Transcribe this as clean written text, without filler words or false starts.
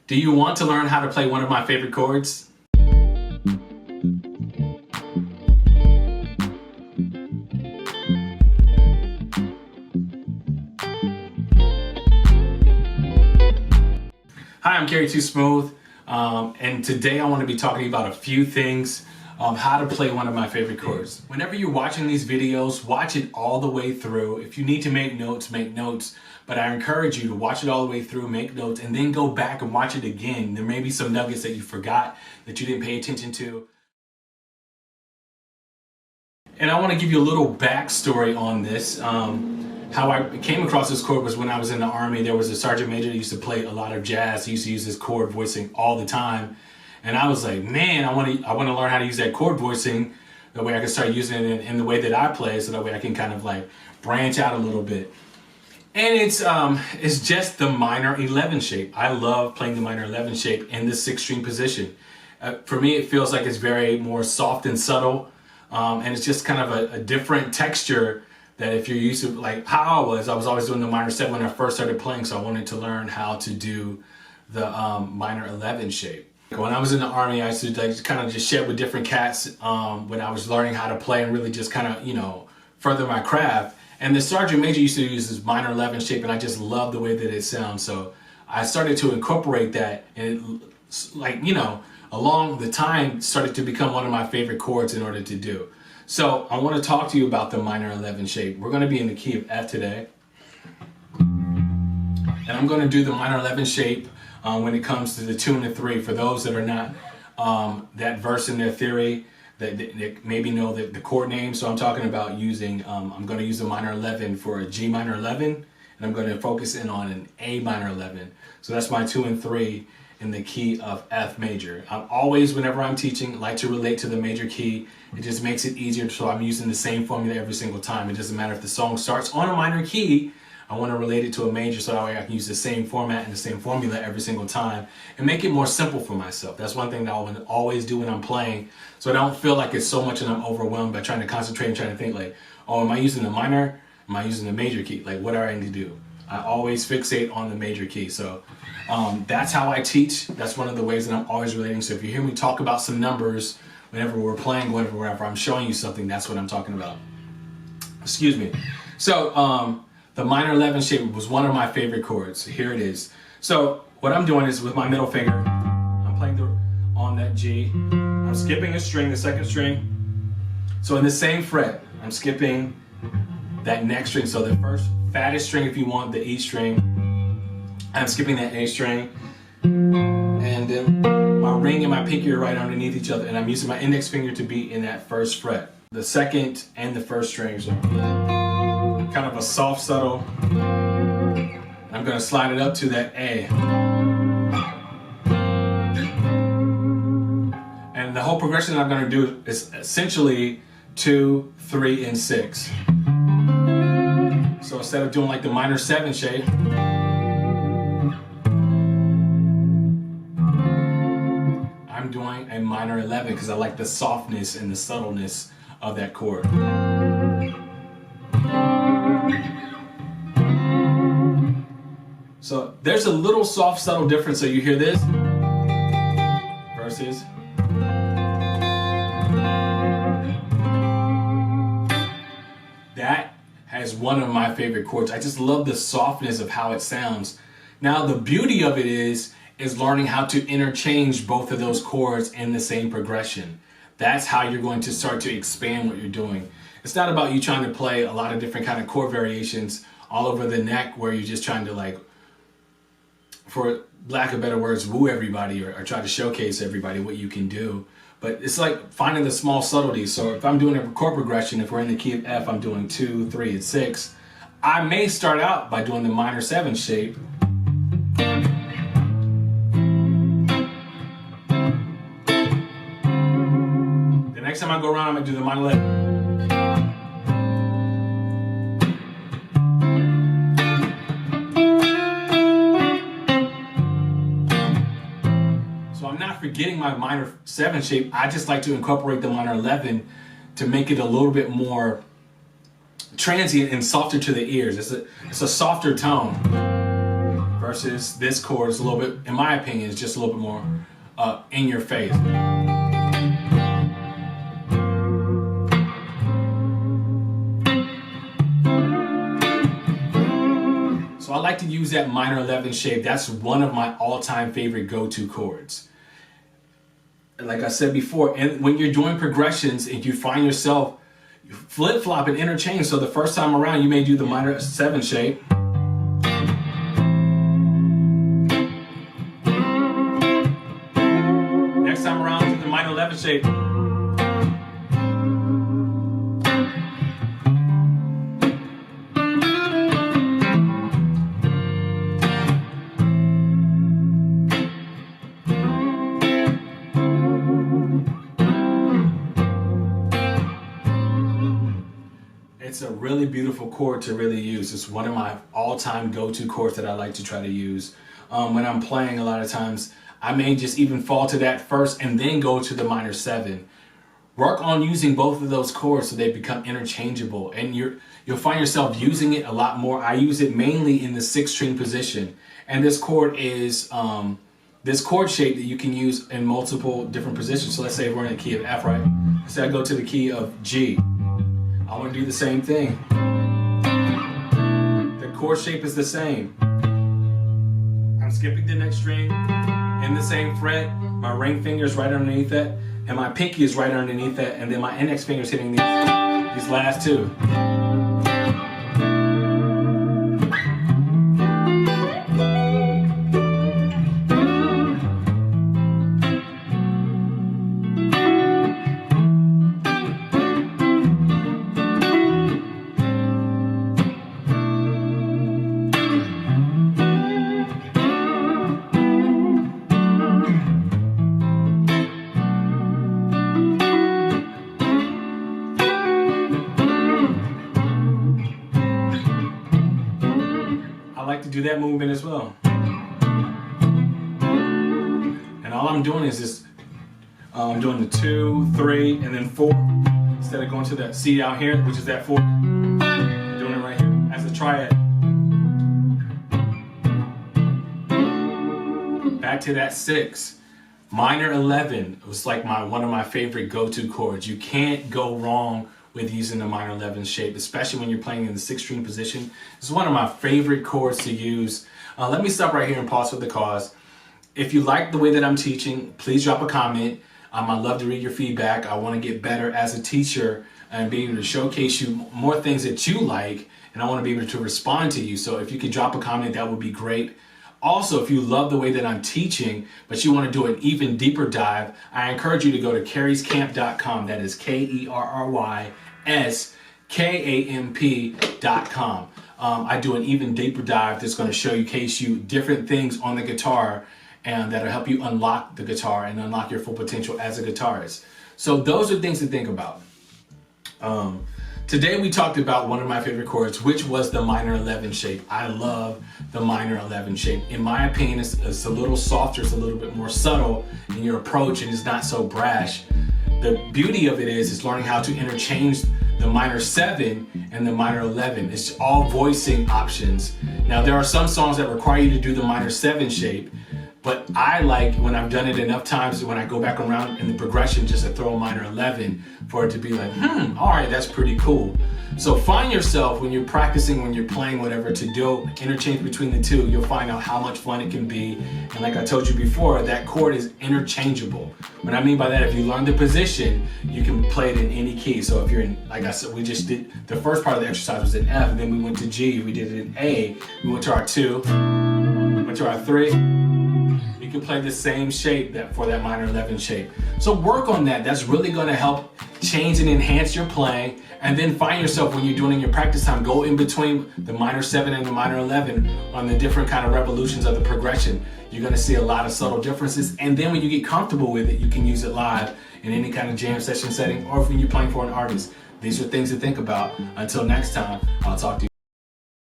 Do you want to learn how to play one of my favorite chords? Hi, I'm Kerry Too Smooth, and today I want to be talking about a few things of how to play one of my favorite chords. Whenever you're watching these videos, watch it all the way through. If you need to make notes, but I encourage you to watch it all the way through, make notes, and then go back and watch it again. There may be some nuggets that you forgot, that you didn't pay attention to. And I want to give you a little backstory on this. How I came across this chord was when I was in the Army. There was a sergeant major that used to play a lot of jazz. He used to use this chord voicing all the time. And I was like, man, I want to learn how to use that chord voicing. That way I can start using it in the way that I play, so that way I can kind of like branch out a little bit. And it's just the minor 11 shape. I love playing the minor 11 shape in the 6th string position. For me, it feels like it's very more soft and subtle. And it's just kind of a different texture that if you're used to, like how I was always doing the minor 7 when I first started playing, so I wanted to learn how to do the minor 11 shape. When I was in the Army, I used to kind of just shed with different cats when I was learning how to play and really just kind of, you know, further my craft. And the sergeant major used to use this minor 11 shape, and I just love the way that it sounds. So I started to incorporate that, and it, like, you know, along the time started to become one of my favorite chords in order to do. So I want to talk to you about the minor 11 shape. We're going to be in the key of F today. And I'm going to do the minor 11 shape when it comes to the 2 and the 3. For those that are not that versed in their theory, that maybe know the chord name. So I'm talking about using, I'm going to use a minor 11 for a G minor 11. And I'm going to focus in on an A minor 11. So that's my 2 and 3 in the key of F major. I'm always, whenever I'm teaching, like to relate to the major key. It just makes it easier, so I'm using the same formula every single time. It doesn't matter if the song starts on a minor key, I want to relate it to a major, so that way I can use the same format and the same formula every single time and make it more simple for myself. That's one thing that I will always do when I'm playing, so I don't feel like it's so much and I'm overwhelmed by trying to concentrate and trying to think like, oh, am I using the minor? Am I using the major key? Like, what do I need to do? I always fixate on the major key. So that's how I teach. That's one of the ways that I'm always relating. So if you hear me talk about some numbers whenever we're playing, whenever I'm showing you something, that's what I'm talking about. Excuse me. So the minor 11 shape was one of my favorite chords. Here it is. So what I'm doing is with my middle finger, I'm playing on that G. I'm skipping a string, the 2nd string. So in the same fret, I'm skipping that next string. So the first fattest string, if you want, the E string. I'm skipping that A string. And then my ring and my pinky are right underneath each other, and I'm using my index finger to be in that 1st fret. The 2nd and the 1st strings are kind of a soft, subtle. I'm going to slide it up to that A. And the whole progression I'm going to do is essentially 2, 3, and 6. So instead of doing like the minor 7 shape, I'm doing a minor 11 because I like the softness and the subtleness of that chord. So there's a little soft, subtle difference. So you hear this versus that has one of my favorite chords. I just love the softness of how it sounds. Now the beauty of it is learning how to interchange both of those chords in the same progression. That's how you're going to start to expand what you're doing. It's not about you trying to play a lot of different kind of chord variations all over the neck where you're just trying to, like, for lack of better words, woo everybody or try to showcase everybody what you can do. But it's like finding the small subtleties. So if I'm doing a chord progression, if we're in the key of F, I'm doing 2, 3, and 6. I may start out by doing the minor 7 shape. Next time I go around, I'm going to do the minor 11. So I'm not forgetting my minor 7 shape. I just like to incorporate the minor 11 to make it a little bit more transient and softer to the ears. It's a softer tone versus this chord is a little bit, in my opinion, is just a little bit more in your face. So I like to use that minor 11 shape. That's one of my all-time favorite go-to chords. Like I said before, and when you're doing progressions and you find yourself flip-flop and interchange, so the first time around you may do the minor 7 shape. Next time around, do the minor 11 shape. It's a really beautiful chord to really use. It's one of my all-time go-to chords that I like to try to use. When I'm playing, a lot of times, I may just even fall to that first and then go to the minor 7. Work on using both of those chords so they become interchangeable, and you'll find yourself using it a lot more. I use it mainly in the 6th string position, and this chord is this chord shape that you can use in multiple different positions. So let's say we're in the key of F, right? Let's say I go to the key of G. I want to do the same thing. The chord shape is the same. I'm skipping the next string in the same fret. My ring finger is right underneath that, and my pinky is right underneath that, and then my index finger is hitting these last two. I like to do that movement as well. And all I'm doing is just, I'm doing the 2, 3, and then 4. Instead of going to that C out here, which is that 4, I'm doing it right here as a triad. Back to that 6. Minor 11 was like one of my favorite go-to chords. You can't go wrong with using the minor 11 shape, especially when you're playing in the 6th string position. It's one of my favorite chords to use. Let me stop right here and pause for the cause. If you like the way that I'm teaching, please drop a comment. I'd love to read your feedback. I want to get better as a teacher and be able to showcase you more things that you like, and I want to be able to respond to you. So if you could drop a comment, that would be great. Also, if you love the way that I'm teaching, but you want to do an even deeper dive, I encourage you to go to kerryscamp.com. That is KerrysCamp.com. I do an even deeper dive that's going to showcase you different things on the guitar, and that'll help you unlock the guitar and unlock your full potential as a guitarist. So those are things to think about. Today we talked about one of my favorite chords, which was the minor 11 shape. I love the minor 11 shape. In my opinion, it's a little softer, it's a little bit more subtle in your approach, and it's not so brash. The beauty of it is learning how to interchange the minor 7 and the minor 11. It's all voicing options. Now there are some songs that require you to do the minor 7 shape, but I like, when I've done it enough times, when I go back around in the progression, just to throw a minor 11 for it to be like, all right, that's pretty cool. So find yourself when you're practicing, when you're playing whatever, to do interchange between the two. You'll find out how much fun it can be. And like I told you before, that chord is interchangeable. What I mean by that, if you learn the position, you can play it in any key. So if you're in, like I said, we just did, the first part of the exercise was in F, and then we went to G, we did it in A, we went to our 2, went to our 3. You can play the same shape for that minor 11 shape. So work on that. That's really going to help change and enhance your playing. And then find yourself, when you're doing it in your practice time, go in between the minor 7 and the minor 11 on the different kind of revolutions of the progression. You're going to see a lot of subtle differences. And then when you get comfortable with it, you can use it live in any kind of jam session setting, or when you're playing for an artist. These are things to think about. Until next time, I'll talk to you.